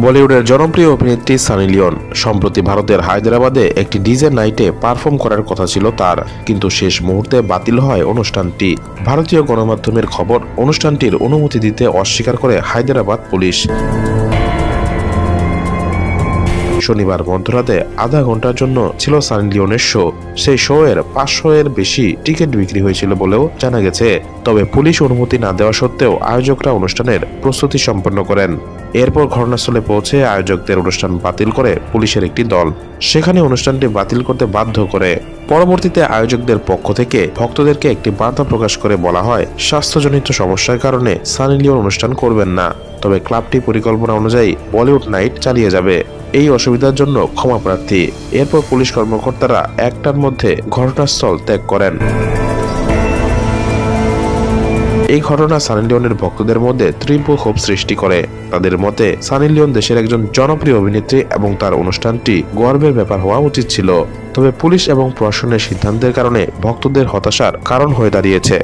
বলিউডের জনপ্রিয় অভিনেত্রী সানি লিওন সম্প্রতি ভারতের হায়দ্রাবাদে একটি ডিজে নাইটে পারফর্ম করার কথা ছিল তার, কিন্তু শেষ মুহূর্তে বাতিল হয় অনুষ্ঠানটি। ভারতীয় গণমাধ্যমের খবর, অনুষ্ঠানটির অনুমতি দিতে অস্বীকার করে হায়দ্রাবাদ পুলিশ। শনিবার মধ্যরাতে আধা ঘন্টার জন্য ছিল সানি লিওনের শো। সেই শো এর 500 এর বেশি টিকিট বিক্রি হয়েছিল বলেও জানা গেছে। তবে পুলিশ অনুমতি না দেওয়া সত্ত্বেও আয়োজকরা অনুষ্ঠানের প্রস্তুতি সম্পন্ন করেন। এরপর ঘটনাস্থলে পৌঁছে আয়োজকদের অনুষ্ঠান বাতিল করে পুলিশের একটি দল সেখানে অনুষ্ঠানটি বাতিল করতে বাধ্য করে। পরবর্তীতে আয়োজকদের পক্ষ থেকে ভক্তদেরকে একটি বার্তা প্রকাশ করে বলা হয়, স্বাস্থ্যজনিত সমস্যার কারণে সানি লিওন অনুষ্ঠান করবেন না, তবে ক্লাবটি পরিকল্পনা অনুযায়ী বলিউড নাইট চালিয়ে যাবে। এই অসুবিধার জন্য ক্ষমা প্রার্থী। এরপর পুলিশ কর্মকর্তারা একটার মধ্যে ঘটনাস্থল ত্যাগ করেন। এই ঘটনা সানি লিওনের ভক্তদের মধ্যে তীব্র ক্ষোভ সৃষ্টি করে। তাদের মতে সানি লিওন দেশের একজন জনপ্রিয় অভিনেত্রী এবং তার অনুষ্ঠানটি গর্বের ব্যাপার হওয়া উচিত ছিল। তবে পুলিশ এবং প্রশাসনের সিদ্ধান্তের কারণে ভক্তদের হতাশার কারণ হয়ে দাঁড়িয়েছে।